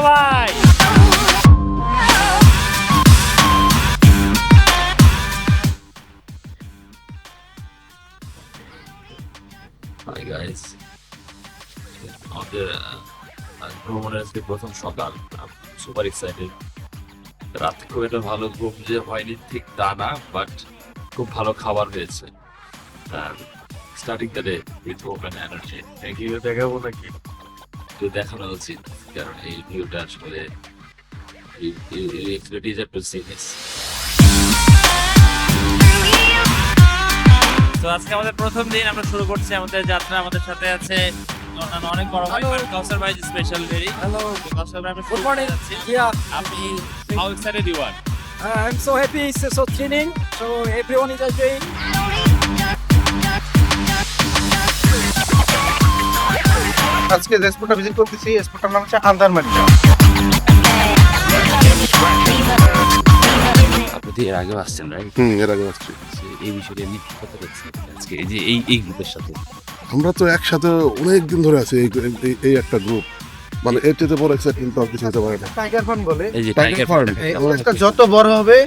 সবাই। Hi guys, আমাদের ভ্রমণের আজকে প্রথম সকাল। Super excited. রাতে খুব একটা ভালো ঘুম যে হয়নি ঠিক তা না, বাট খুব ভালো খাবার হয়েছে। Starting the day with hope and energy. Thank you. দেখাবো নাকি? একটু দেখানো উচিত, কারণ এই ভিউটা আসলে ডিজার্ভ টু সি দিস। তো আজকে আমাদের প্রথম দিন, আমরা শুরু করছি আমাদের যাত্রা। আমাদের সাথে আছে অন্যান্য অনেক বড় ভাই, কাউসার ভাই স্পেশাল ভেরি। Hello. কাউসার ভাই, আমরা Good morning. যাচ্ছি। Yeah, আপনি how excited you are? I'm so happy. It's so thrilling. So everyone is enjoying. আজকে যে স্পটটা ভিজিট করতেছি, স্পটটার নাম হচ্ছে আন্দারমানি। আপনি তো এর আগেও আসছেন, রাইট? এর আগে আসছি। এই বিষয়টা নিয়ে কি কথা বলছেন আজকে এই যে এই গ্রুপের সাথে? আমরা তো একসাথে অনেক দিন ধরে আছি এই একটা গ্রুপ, মানে এর চেয়ে বড় এক্সাইটমেন্ট তো আর কিছু হতে পারে না। টাইগার ফার্ম বলে। এই যে Tiger টাইগার Farm। এই ওটা যত বড় হবে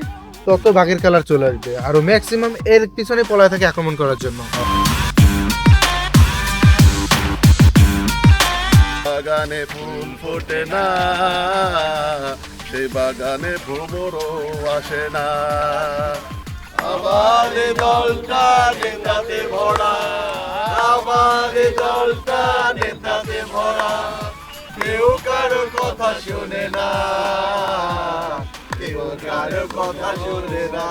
তত বাঘের কালার চলে আসবে, আর ম্যাক্সিমাম এর পিছনে পলায় থাকে আক্রমণ করার জন্য। বাগানে ফুল ফোটে না, সেই বাগানে ভ্রমরও আসে না। আমার দলটা নেতাতে ভরা, আমার দলটা নেতাতে ভরা, কেউ কারো কথা শোনে না, কেউ কারো কথা শোনে না।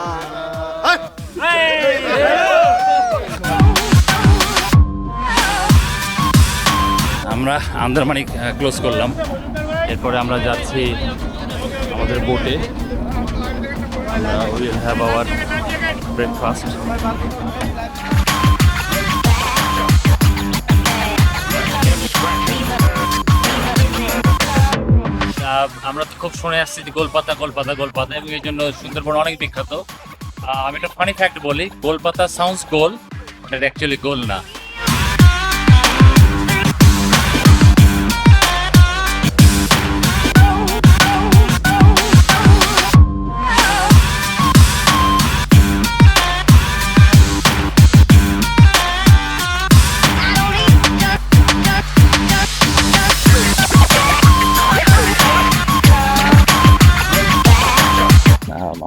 আমরা আন্দারমানি ক্লোজ করলাম। এরপরে আমরা যাচ্ছি আমাদের বোটে। আমরা উইল হ্যাভ আওয়ার ব্রেকফাস্ট। আমরা তো খুব শুনে আসছি যে গোলপাতা গোলপাতা গোলপাতা, এবং এই জন্য সুন্দরবন অনেক বিখ্যাত। আমি একটা ফানি ফ্যাক্ট বলি, গোলপাতা সাউন্ডস গোল, এটা অ্যাকচুয়ালি গোল না।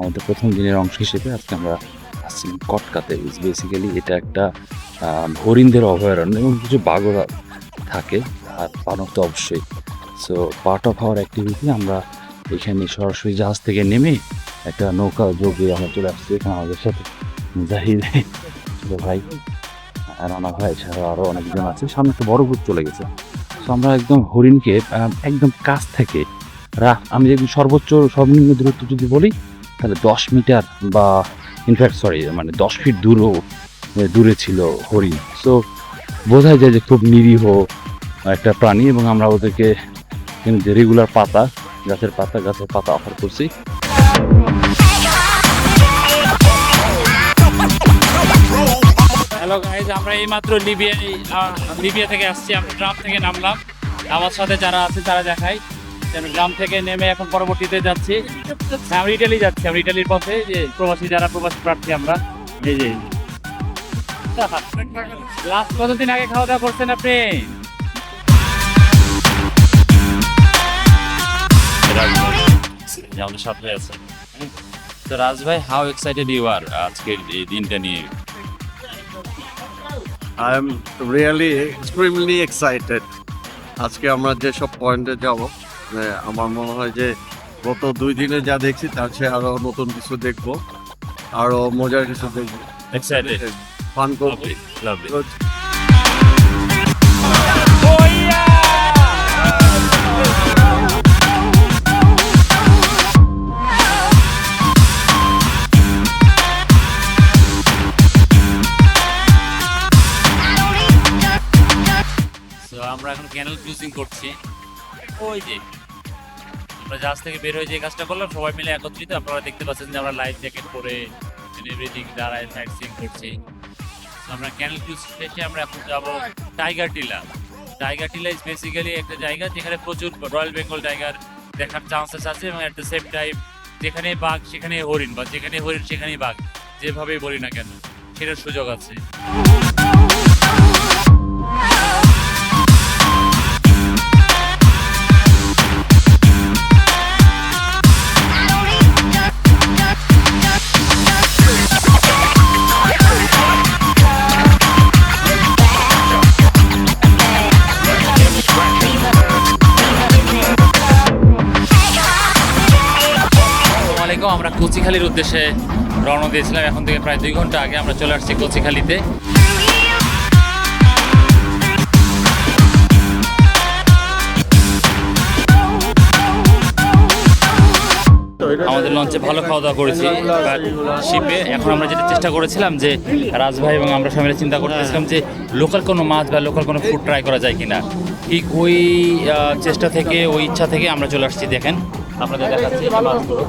আমাদের প্রথম দিনের অংশ হিসেবে আজকে আমরা আসছি কটকাতে। বেসিক্যালি এটা একটা হরিণদের অভয়ারণ্য, এবং কিছু বাঘও থাকে, আর বানর তো অবশ্যই। So part of our activity আমরা এখানে সরাসরি জাহাজ থেকে নেমে একটা নৌকা যোগে আমরা চলে আসছি। এখানে আমাদের সাথে জাহিদ, ছোটো ভাই, রানা ভাই ছাড়াও আরও অনেকজন আছে। সামনে একটা বড় গ্রুপ চলে গেছে। সো আমরা একদম হরিণকে একদম কাছ থেকে আমি যদি সর্বনিম্ন দূরত্ব যদি বলি, তাহলে 10 মিটার বা ইনফ্যাক্ট মানে 10 ফিট দূরে ছিল হরিণ। সো বোঝা যায় যে খুব নিরীহ একটা প্রাণী, এবং আমরা ওদেরকে যে রেগুলার গাছের পাতা অফার করছি। হ্যালো গাইজ, আমরা এইমাত্র লিবিয়া থেকে আসছি। আমরা গ্রাম থেকে নামলাম। আমার সাথে যারা আছে তারা দেখাই। আমি গ্রাম থেকে নেমে এখন পরবর্তীতে যাচ্ছি, আমরা ইটালি যাচ্ছি। আমরা ইটালির পথে, যে প্রবাসী প্রার্থী আমরা। এই যে লাস্ট কতদিন আগে খাওয়া দাওয়া করছেন আপনি? আমাদের সাথে আছে তো রাজ ভাই। হাউ এক্সাইটেড ইউ আর আজকের এই দিনটা নিয়ে? I am really extremely excited. আজকে আমরা যেসব পয়েন্টে যাব, আমার মনে হয় যে গত 2 দিনে যা দেখছি তার চেয়ে আরো নতুন কিছু দেখবো, আরো মজার কিছু দেখবো। এক্সাইটেড, ফান করবো। লাভলি। আমরা এখন ক্যানেল ক্রুজিং করছি। ওই যে আমরা জাহাজ থেকে বের হয়ে যে কাজটা করলাম, সবাই মিলে একত্রিত। আপনারা দেখতে পাচ্ছেন যে আমরা লাইফ জ্যাকেট পরে এভরিথিং দাঁড়ায় সাইট সিইং করছি। আমরা ক্যানেল ক্রুজ শেষে আমরা এখন যাবো tiger Tila. Tiger Tila is basically একটা জায়গা যেখানে প্রচুর রয়্যাল বেঙ্গল টাইগার দেখার চান্সেস আছে এবং অ্যাট দ্য সেম টাইম যেখানে বাঘ সেখানে হরিণ বা যেখানে হরিণ সেখানেই বাঘ, যেভাবেই বলি না কেন সেটার সুযোগ আছে। আসসালামু আলাইকুম, আমরা কচিখালির উদ্দেশ্যে রওনা দিয়েছিলাম। এখন থেকে প্রায় 2 ঘন্টা আগে আমরা চলে আসছি কচিখালিতে। আমাদের লঞ্চে ভালো খাওয়া দাওয়া করেছি শিপে। এখন আমরা যেটা চেষ্টা করেছিলাম যে রাজভাই এবং আমরা সবাই মিলে চিন্তা করতেছিলাম যে লোকাল কোনো মাছ বা লোকাল কোনো ফুড ট্রাই করা যায় কিনা। ঠিক ওই চেষ্টা থেকে, ওই ইচ্ছা থেকে আমরা চলে আসছি। দেখেন আপনাদের দেখাচ্ছি মাছগুলো।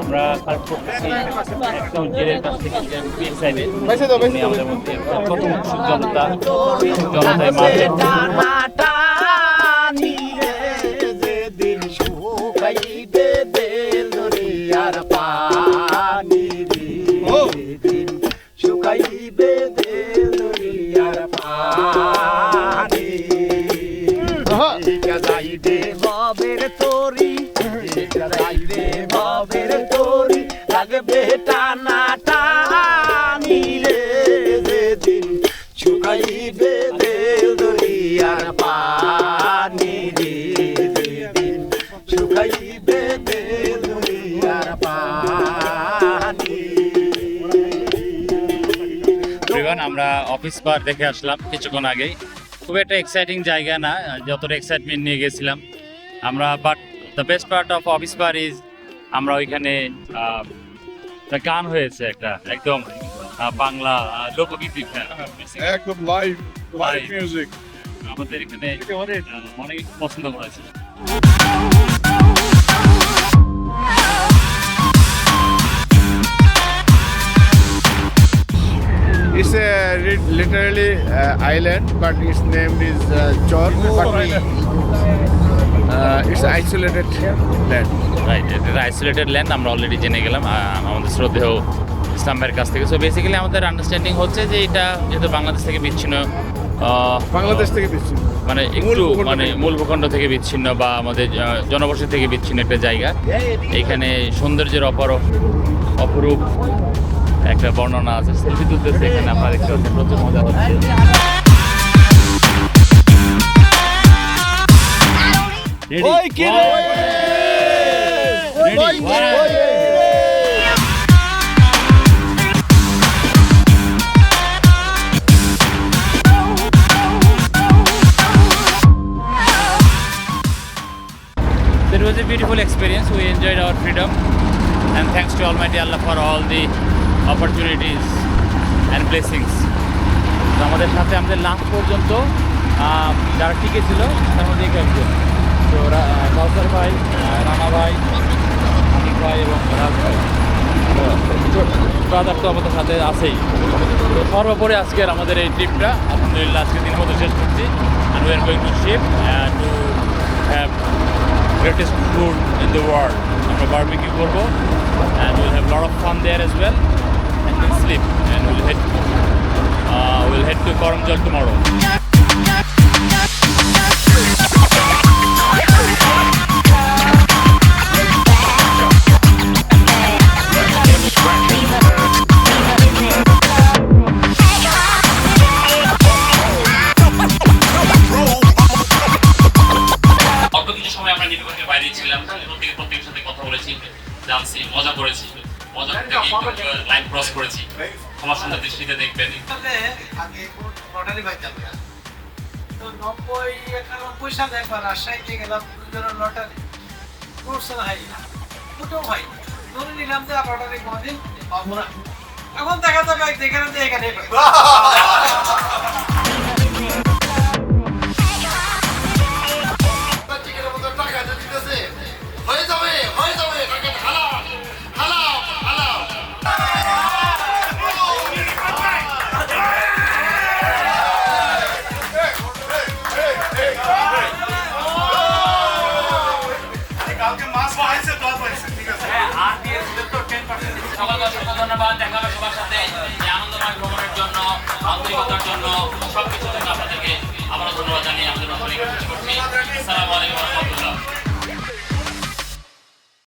আমরা কালেক্ট করতেছি একদম জেলের কাছ থেকে বিচ সাইডে। আমাদের মধ্যে কত জনতা জনতায় মাছের লাগবে টানা টানি রে যেদিন শুকাইবে দেল দরিয়ার পানি রে যেদিন শুকাইবে দেল দরিয়ার পানি। আমরা অফিস পার দেখে আসলাম কিছুক্ষণ আগেই। খুব একটা এক্সাইটিং জায়গা না, যতটা এক্সাইটমেন্ট নিয়ে গেছিলাম আমরা। But the best part of office per is আমরা ওইখানে গান হয়েছে একটা একদম বাংলা লোকগীত, একদম লাইভ মিউজিক আমাদের এখানে অনেক পছন্দ করেছে। It's literally island, but its name is Chor. It's isolated land. Right, এটা আইসোলেটেড ল্যান্ড আমরা অলরেডি জেনে গেলাম আমাদের শ্রদ্ধেয় ইসলাম ভাইয়ের কাছ থেকে। সো বেসিক্যালি আমাদের আন্ডারস্ট্যান্ডিং হচ্ছে যে এটা যেহেতু বাংলাদেশ থেকে বিচ্ছিন্ন, বাংলাদেশ থেকে বিচ্ছিন্ন, মানে একটু মানে মূল ভূখণ্ড থেকে বিচ্ছিন্ন বা আমাদের জনবসতি থেকে বিচ্ছিন্ন একটা জায়গা। এইখানে সৌন্দর্যের অপরূপ একটা বর্ণনা আছে। সেলফি তুলতেছে এখানে আপনারা দেখতে পাচ্ছেন, প্রচুর মজা হচ্ছে। It was a beautiful experience. We enjoyed our freedom, and thanks to Almighty Allah for all the opportunities and blessings. তো আমাদের সাথে আমাদের লাস্ট পর্যন্ত যারা টিকে ছিল তার মধ্যে একজন, তো কাউসার ভাই, রানা ভাই, আনিক ভাই এবং রাজ ভাই, ব্রাদার তো আমাদের সাথে আছেই। তো সর্বোপরি আজকের আমাদের এই ট্রিপটা আলহামদুলিল্লাহ আজকে দিনের মতো শেষ করছি। and we are going to ship to have greatest food in the world. আমরা বারবিকিউ করবো and we'll have a lot of fun there as well, and we'll sleep and we'll head to Karamjal tomorrow. প্রত্যেকের সাথে কথা বলেছি, জানছি, মজা করেছি, মজা করতে লাইন ক্রস করেছি। ক্ষমা সুন্দর দৃষ্টিতে দেখবেন। আগে লটারি পাইতাম না, তো 90-91 সালে একবার রাজশাহীতে গেলাম, দুজনের লটারি করছে না, হাই দুটো ভাই ধরে নিলাম যে আর লটারি কোনোদিন পাবো না। এখন দেখা যাবে যেখানে এখানে আবার দেখা হবে সবার সাথে এই আনন্দময় ভ্রমণের জন্য, আন্তরিকতার জন্য, সবকিছুর জন্য আপনাদেরকে আবারও ধন্যবাদ জানিয়ে আমাদের অনেক খুশি করছি। আসসালামু আলাইকুম ওয়া রাহমাতুল্লাহ।